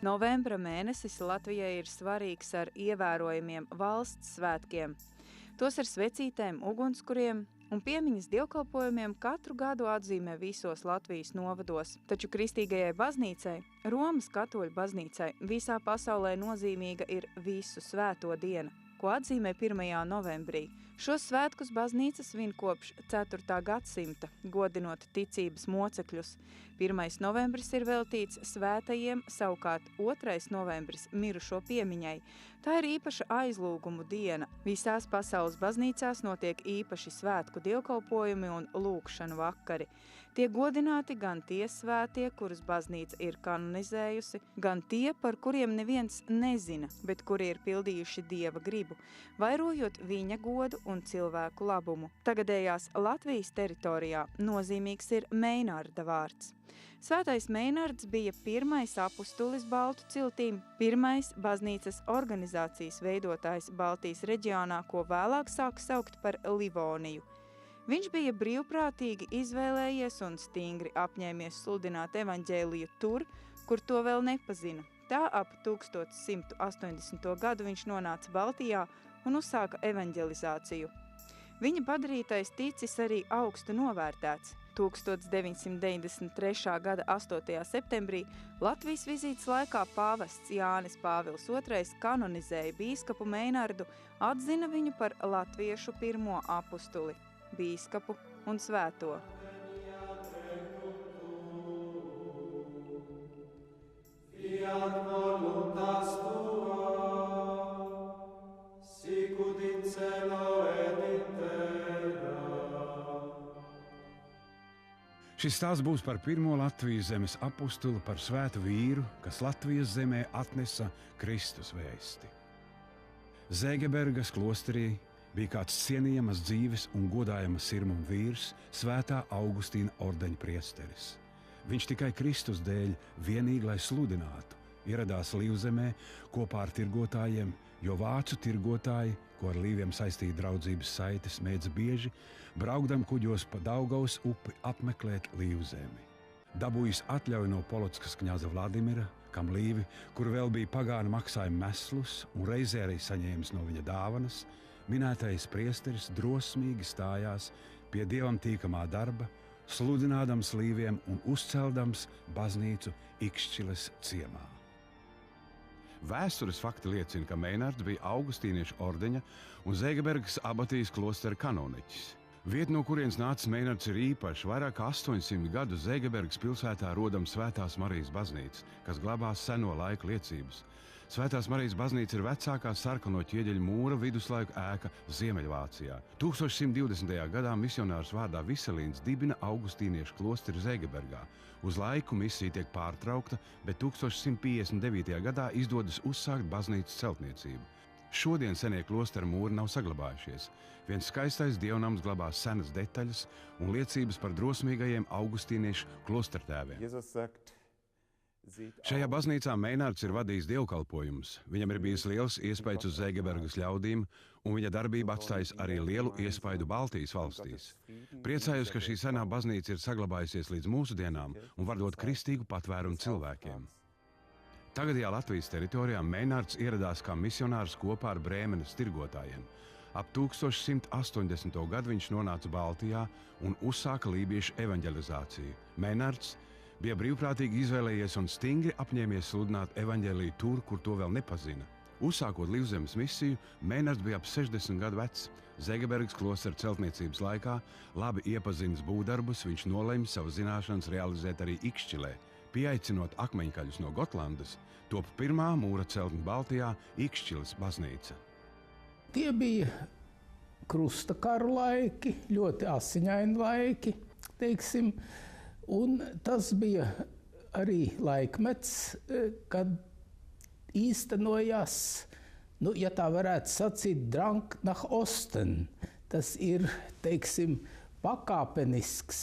Novembra mēnesis Latvijai ir svarīgs ar ievērojamiem valsts svētkiem. Tos ar svecītēm, ugunskuriem un piemiņas dievkalpojumiem katru gadu atzīmē visos Latvijas novados. Taču Kristīgajai baznīcai, Romas katoļu baznīcai, visā pasaulē nozīmīga ir visu svēto diena, ko atzīmē 1. novembrī. Šos svētkus baznīca svin kopš 4. gadsimta, godinot ticības mocekļus. 1. novembris ir veltīts svētajiem, savukārt 2. novembris mirušo piemiņai. Tā ir īpaša aizlūgumu diena. Visās pasaules baznīcās notiek īpaši svētku dievkalpojumi un lūgšanu vakari. Tiek godināti gan tie svētie, kurus baznīca ir kanonizējusi, gan tie, par kuriem neviens nezina, bet kuri ir pildījuši Dieva gribu, vairojot viņa godu un cilvēku labumu. Tagadējās Latvijas teritorijā nozīmīgs ir Meinarda vārds. Svētais Meinards bija pirmais apustulis Baltu ciltīm, pirmais baznīcas organizācijas veidotājs Baltijas reģionā, ko vēlāk sāk saukt par Livoniju. Viņš bija brīvprātīgi izvēlējies un stingri apņēmies sludināt evaņģēliju tur, kur to vēl nepazina. Tā ap 1180. gadu viņš nonāca Baltijā un uzsāka evaņģelizāciju. Viņa padarītais ticis arī augstu novērtēts. 1993. gada 8. septembrī Latvijas vizītes laikā pāvests Jānis Pāvils II kanonizēja bīskapu Meinardu, atzina viņu par latviešu pirmo apustuli, bīskapu un svēto. Fiat voluntas tua, sicut in cielo et in terra. Šis stāsts būs par pirmo Latvijas zemes apustuli, par svētu vīru, kas Latvijas zemē atnesa Kristus vēsti. Zēgebergas klosterī bija kāds cienījamas dzīves un godājamas sirmuma vīrs, svētā Augustīna ordeņa priesteris. Viņš tikai Kristus dēļ, vienīgi lai sludinātu, ieradās Līvzemē kopā ar tirgotājiem, jo vācu tirgotāji, ko ar līviem saistīja draudzības saites, mēdz bieži, braukdam kuģos pa Daugavas upi apmeklēt Līvzemi. Dabūjis atļauju no Polotskas kņaza Vladimira, kam līvi, kur vēl bija pagāni maksājumi meslus un reizē arī saņēmis no viņa dāvanas, minētais priesteris drosmīgi stājās pie Dievam tīkamā darba, sludinādams līviem un uzceldams baznīcu Ikšķiles ciemā. Vēstures fakti liecina, ka Meinards bija augustīniešu ordeņa un Zēgebergas abatijas klostera kanoniķis. Vieta, no kurienes nācis Meinards, ir īpaša. Vairāk kā 800 gadu Zēgebergas pilsētā rodam Svētās Marijas baznīca, kas glabās seno laiku liecības. Svētās Marijas baznīca ir vecākā sarkano ķieģeļu mūra viduslaiku ēka Ziemeļvācijā. 1120. gadā misionārs vārdā Viselīns dibina augustīniešu klosteri Zēgebergā. Uz laiku misija tiek pārtraukta, bet 1159. gadā izdodas uzsākt baznīcas celtniecību. Šodien senie klostera mūri nav saglabājušies. Viens skaistais dievnams glabās senas detaļas un liecības par drosmīgajiem augustīniešu klostertēviem. Šajā baznīcā Meinards ir vadījis dievkalpojumus. Viņam ir bijis liels iespējas uz Zēgebergas ļaudīm, un viņa darbība atstājis arī lielu iespaidu Baltijas valstīs. Priecājos, ka šī senā baznīca ir saglabājusies līdz mūsdienām un var dot kristīgu patvērumu cilvēkiem. Tagadējā Latvijas teritorijā Meinards ieradās kā misionārs kopā ar Brēmenes tirgotājiem. Ap 1180. gadu viņš nonāca Baltijā un uzsāka lībiešu evaņģelizāciju. Meinards bija brīvprātīgi izvēlējies un stingri apņēmies sludināt evaņģēliju tur, kur to vēl nepazina. Uzsākot Līvzemes misiju, Meinards bija ap 60 gadu vecs. Zēgebergas klostera celtniecības laikā, labi iepazinis būvdarbus, viņš nolēma savu zināšanas realizēt arī Ikšķilē. Pieaicinot akmeņkaļus no Gotlandes, top pirmā mūra celtne Baltijā Ikšķiles baznīca. Tie bija krusta karu laiki, ļoti asiņaini laiki, teiksim, un tas bija arī laikmets, kad īstenojās, ja tā varētu sacīt, Drang nach Osten. Tas ir, teiksim, pakāpenisks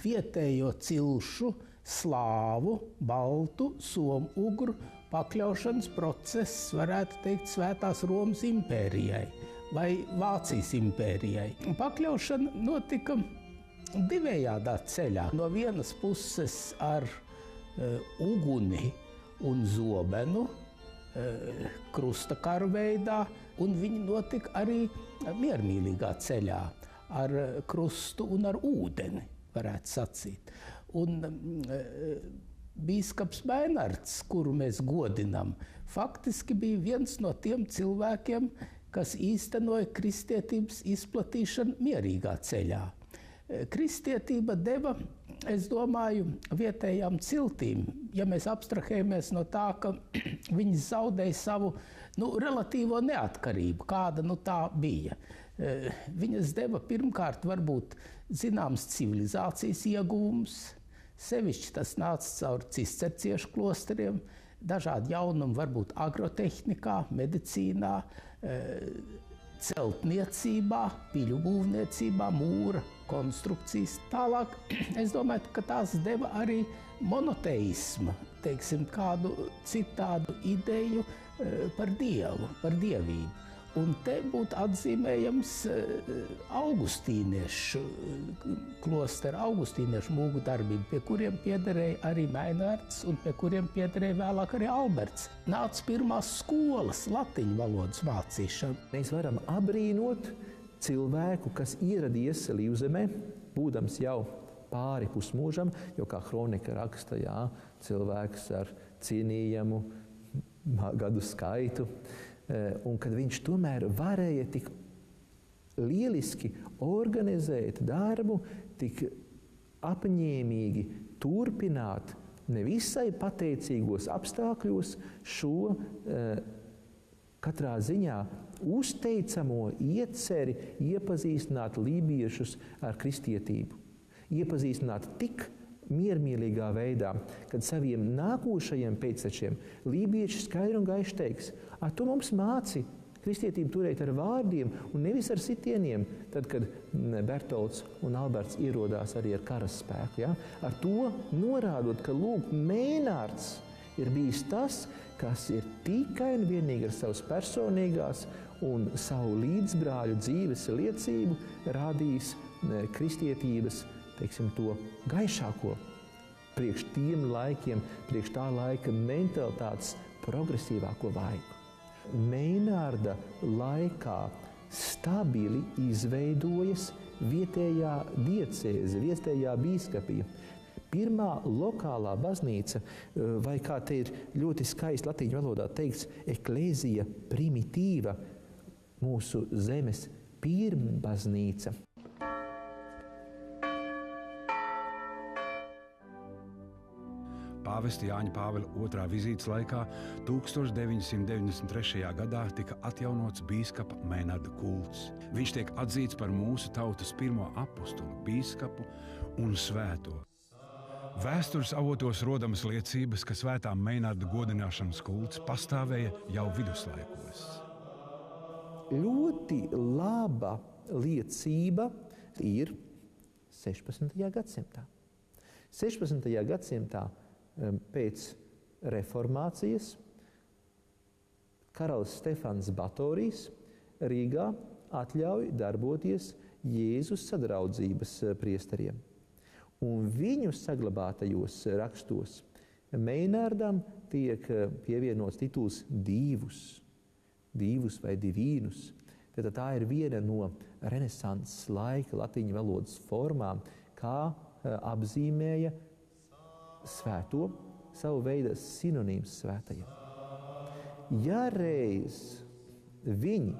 vietējo cilšu, slāvu, baltu, somu-ugru pakļaušanas process, varētu teikt, Svētās Romas impērijai vai Vācijas impērijai. Pakļaušana notika divējādā ceļā. No vienas puses ar uguni un zobenu krustakaru veidā, un viņi notika arī miermīlīgā ceļā ar krustu un ar ūdeni, varētu sacīt. Un bīskaps Meinards, kuru mēs godinam, faktiski bija viens no tiem cilvēkiem, kas īstenoja kristietības izplatīšanu mierīgā ceļā. Kristietība deva, es domāju, vietējām ciltīm, ja mēs abstrahējamies no tā, ka viņi zaudēja savu relatīvo neatkarību, kāda tā bija. Viņas deva pirmkārt varbūt zināms civilizācijas ieguvums, sevišķi tas nāca caur cisterciešu klosteriem, dažādi jaunumi varbūt agrotehnikā, medicīnā, celtniecībā, piļu būvniecībā, mūra konstrukcijas. Tālāk, es domāju, ka tās deva arī monoteisma, teiksim, kādu citādu ideju par Dievu, par dievību. Un te būtu atzīmējams augustīniešu klostera, augustīniešu mūgu darbību, pie kuriem piederēja arī Meinards un pie kuriem piederēja vēlāk arī Alberts. Nāca pirmās skolas latiņu valodas mācīšana. Mēs varam abrīnot cilvēku, kas ieradies Līvzemē, būdams jau pāri pusmūžam, jo kā kronika raksta, cilvēks ar cienījamu gadu skaitu, un kad viņš tomēr varēja tik lieliski organizēt darbu, tik apņēmīgi turpināt nevisai pateicīgos apstākļos šo katrā ziņā uzteicamo ieceri iepazīstināt lībiešus ar kristietību. Iepazīstināt tik miermīlīgā veidā, kad saviem nākošajiem pēctečiem lībieši skaidri un gaiši teiks: tu mums māci kristietību turēt ar vārdiem un nevis ar sitieniem, tad, kad Bertolds un Alberts ierodās arī ar karaspēku. Ar to norādot, ka lūk, Meinards ir bijis tas, kas ir tikai un vienīgi ar savas personīgās un savu līdzbrāļu dzīves liecību rādījis kristietības, teiksim, to gaišāko priekš tiem laikiem, priekš tā laika mentalitātes progresīvāko vaigu. Meinarda laikā stabili izveidojas vietējā diecēze, vietējā bīskapija. Pirmā lokālā baznīca, vai kā te ir ļoti skaisti latīņu valodā teikts, eklēzija primitīva, mūsu zemes pirmbaznīca. Pāvesta Jāņa Pāvila II vizītes laikā 1993. gadā tika atjaunots bīskapa Meinarda kults. Viņš tiek atzīts par mūsu tautas pirmo apostulu, bīskapu un svēto. Vēstures avotos rodamas liecības, ka svētā Meinarda godināšanas kults pastāvēja jau viduslaikos. Ļoti laba liecība ir 16. gadsimtā. 16. gadsimtā pēc reformācijas karalis Stefans Batorijs Rīgā atļauj darboties Jēzus sadraudzības priesteriem. Un viņu saglabātajos rakstos Meinardam tiek pievienots tituls divus vai divīnus. Tad tā ir viena no renesanses laika latīņu valodas formām, kā apzīmēja svēto, savu veidu sinonīms svētajam. Ja reiz viņi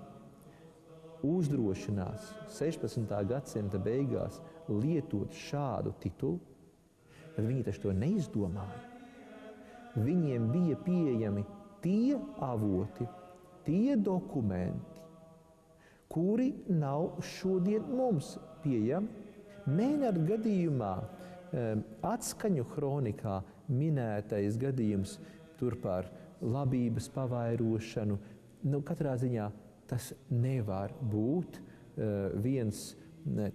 uzdrošinās 16. gadsimta beigās lietot šādu titulu, tad viņi taču to neizdomāja. Viņiem bija pieejami tie avoti, tie dokumenti, kuri nav šodien mums pieejami. Meinarda gadījumā atskaņu kronikā minētais gadījums tur par labības pavairošanu, katrā ziņā tas nevar būt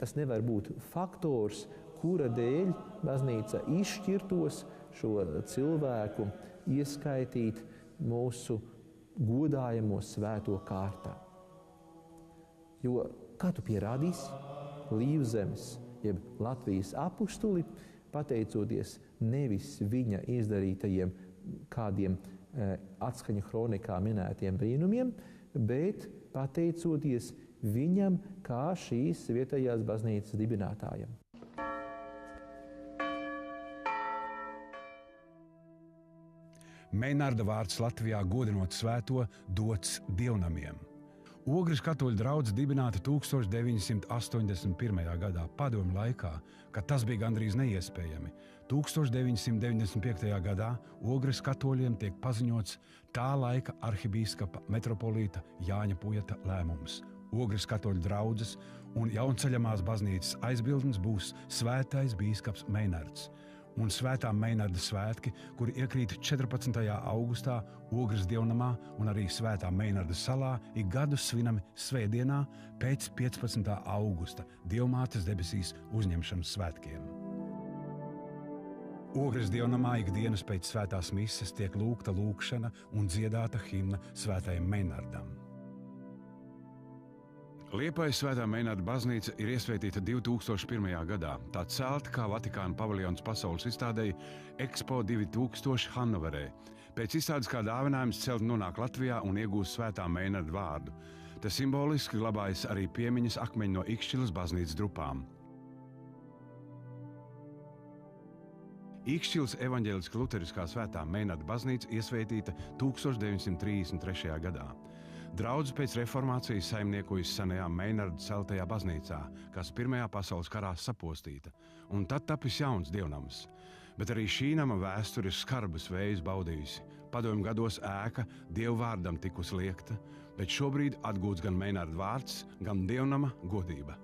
tas nevar būt faktors, kura dēļ baznīca izšķirtos šo cilvēku ieskaitīt mūsu godājamo svēto kārtā. Jo, kā tu pierādīsi, Līvzemes, jeb Latvijas apustuli pateicoties nevis viņa izdarītajiem kādiem atskaņu kronikā minētiem brīnumiem, bet pateicoties viņam kā šīs vietējās baznīcas dibinātājam. Meinarda vārds Latvijā godinot svēto dots dievnamiem. Ogres katoļu draudze dibināta 1981. gadā padomju laikā, kad tas bija gandrīz neiespējami. 1995. gadā Ogres katoļiem tiek paziņots tā laika arhibīskapa metropolīta Jāņa Pujata lēmums. Ogres katoļu draudzes un jaunceļamās baznīcas aizbildnis būs svētais bīskaps Meinards. Un svētā Meinarda svētki, kuri iekrīt 14. augustā Ogres dievnamā un arī svētā Meinarda salā, ik gadu svinami svētdienā pēc 15. augusta Dievmātes debesīs uzņemšanas svētkiem. Ogres dievnamā ikdienas pēc svētās mises tiek lūgta lūgšana un dziedāta himna svētajam Meinardam. Liepājas Svētā Meinarda baznīca ir iesvētīta 2001. gadā. Tā celta kā Vatikāna paviljons pasaules izstādei Expo 2000 Hannoverē. Pēc izstādes kā dāvinājums celtne nonāk Latvijā un iegūst Svētā Meinarda vārdu. Tas simboliski glabājas arī piemiņas akmeņi no Ikšķilas baznīcas drupām. Ikšķilas evaņģēliska luteriskā Svētā Meinarda baznīca iesvētīta 1933. gadā. Draudze pēc reformācijas saimniekojas senajā Meinarda celtajā baznīcā, kas Pirmajā pasaules karā sapostīta, un tad tapis jauns dievnams. Bet arī šī nama vēsture ir skarbus vējus baudījusi. Padomju gados ēka Dievu vārdam tikusi liekta, bet šobrīd atgūts gan Meinarda vārds, gan dievnama godība.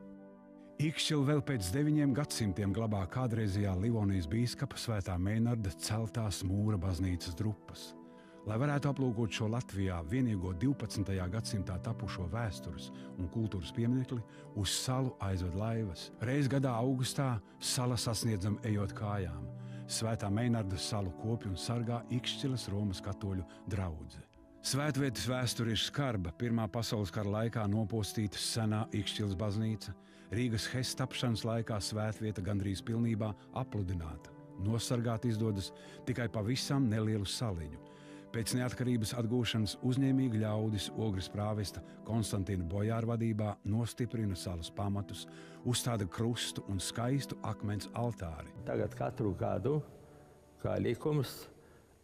Ikšķila vēl pēc 9 gadsimtiem glabā kādreizējā Livonijas bīskapa Svētā Meinarda celtās mūra baznīcas drupas. Lai varētu aplūkot šo Latvijā vienīgo 12. gadsimtā tapušo vēstures un kultūras pieminekli, uz salu aizved laivas. Reiz gadā augustā sala sasniedzam ejot kājām. Svētā Meinarda salu kopj un sargā Ikšķilas Romas katoļu draudze. Svētvietas vēsture ir skarba. Pirmā pasaules kara laikā nopostīta senā Ikšķilas baznīca. Rīgas Hes tapšanas laikā svētvieta gandrīz pilnībā apludināta. Nosargāt izdodas tikai pavisam nelielu saliņu. Pēc neatkarības atgūšanas uzņēmīgi ļaudis Ogres prāvesta Konstantīna Bojāra vadībā nostiprina salas pamatus, uzstāda krustu un skaistu akmens altāri. Tagad katru gadu, kā likums,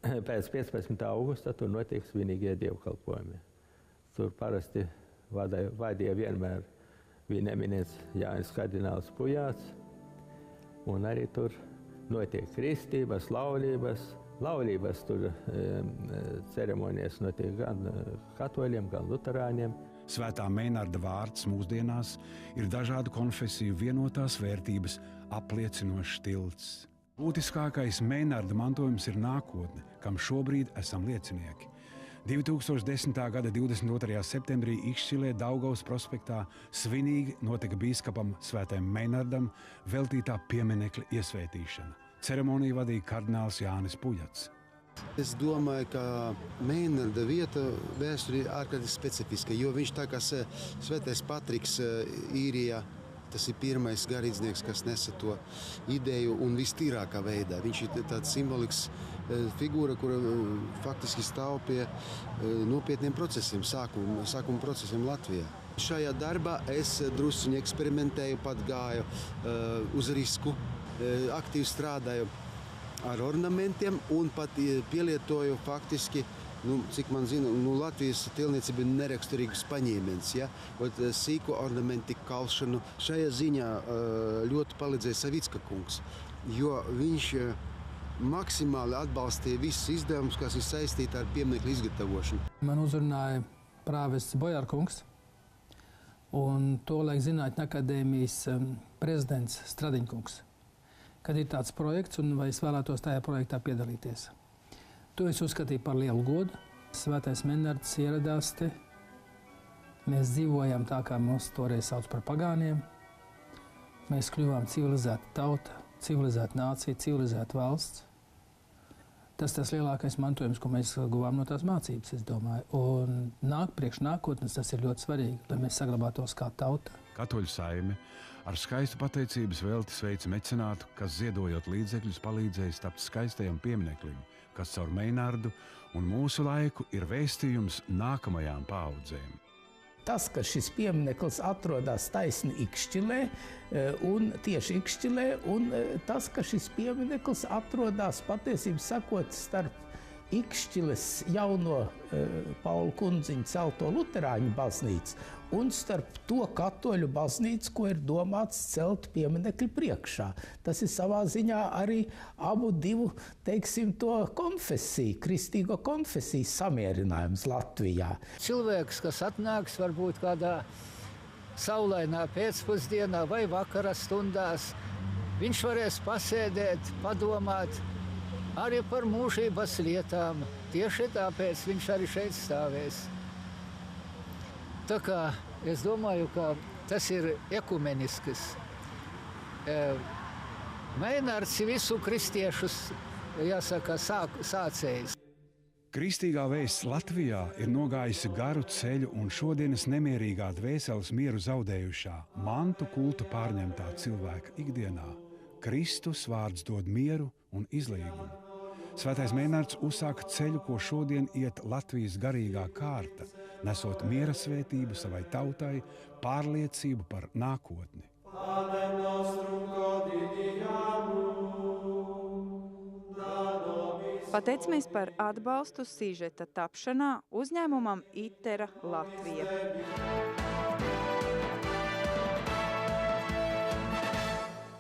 pēc 15. augusta tur notiek svinīgie dievkalpojumi. Tur parasti vadīja vienmēr viņa eminents Jānis kardināls Pujāts, un arī tur notiek kristības, laulības. Laulības tur ceremonijas notiek gan katoļiem, gan luterāņiem. Svētā Meinarda vārds mūsdienās ir dažādu konfesiju vienotās vērtības apliecinošs tilts. Būtiskākais Meinarda mantojums ir nākotne, kam šobrīd esam liecinieki. 2010. gada 22. septembrī Ikšķilē Daugavas prospektā svinīgi notika bīskapam Svētajam Meinardam veltītā pieminekļa iesvētīšana. Ceremoniju vadīja kardināls Jānis Pujats. Es domāju, ka Meinarda vieta vēsturē ir ārkārtīgi specifiska, jo viņš tā kā Svētais Patriks Īrijā, tas ir pirmais garīdznieks, kas nesa to ideju un vistīrākā veidā. Viņš ir tāds simbolisks figūra, kura faktiski stāv pie nopietniem procesiem, sākuma procesiem Latvijā. Šajā darbā es drusciņi eksperimentēju, pat gāju uz risku, aktīvi strādāju ar ornamentiem un pat pielietoju faktiski, cik man zina, Latvijas tilniecība ir neraksturīgs paņēmiens, ja? Sīku ornamentu kalšanu. Šajā ziņā ļoti palīdzēja Savicka kungs, jo viņš maksimāli atbalstīja visus izdevumus, kas ir saistīti ar pieminekļu izgatavošanu. Man uzrunāja prāvests Bojāra kungs un tolaik Zinātņu akadēmijas prezidents Stradiņkungs, kad ir tāds projekts un vai es vēlētos tajā projektā piedalīties. To es uzskatīju par lielu godu. Svētais Meinards ieradās te. Mēs dzīvojām tā, kā mūs toreiz sauc par pagāniem. Mēs kļuvām civilizēta tauta, civilizēta nācija, civilizēta valsts. Tas lielākais mantojums, ko mēs guvām no tās mācības, es domāju. Un priekš nākotnes tas ir ļoti svarīgi, lai mēs saglabātos kā tauta. Katoļu saime Ar skaistu pateicības velti sveica mecenātu, kas ziedojot līdzekļus palīdzējis tapt skaistajam piemineklim, kas caur Meinardu un mūsu laiku ir vēstījums nākamajām paaudzēm. Tas, ka šis piemineklis atrodas taisni Ikšķilē, un tieši Ikšķilē, un tas, ka šis piemineklis atrodas patiesībā sakot starp Ikšķiles jauno Paula Kundziņa celto luterāņu baznīcu un starp to katoļu baznīcu, ko ir domāts celt pieminekļu priekšā. Tas ir savā ziņā arī abu divu, teiksim, to konfesiju, kristīgo konfesiju samierinājums Latvijā. Cilvēks, kas atnāks varbūt kādā saulainā pēcpusdienā vai vakara stundās, viņš varēs pasēdēt, padomāt arī par mūžības lietām. Tieši tāpēc viņš arī šeit stāvēs. Tā kā es domāju, ka tas ir ekumenisks. Meinards visu kristiešus, jāsaka, sācējs. Kristīgā vēsts Latvijā ir nogājusi garu ceļu un šodienas nemierīgā dvēseles mieru zaudējušā, mantu kultu pārņemtā cilvēka ikdienā. Kristus vārds dod mieru un izlīgumu. Svētais Meinards uzsāka ceļu, ko šodien iet Latvijas garīgā kārta, nesot miera svētību savai tautai, pārliecību par nākotni. Pateicamies par atbalstu sižeta tapšanā uzņēmumam Itera Latvija.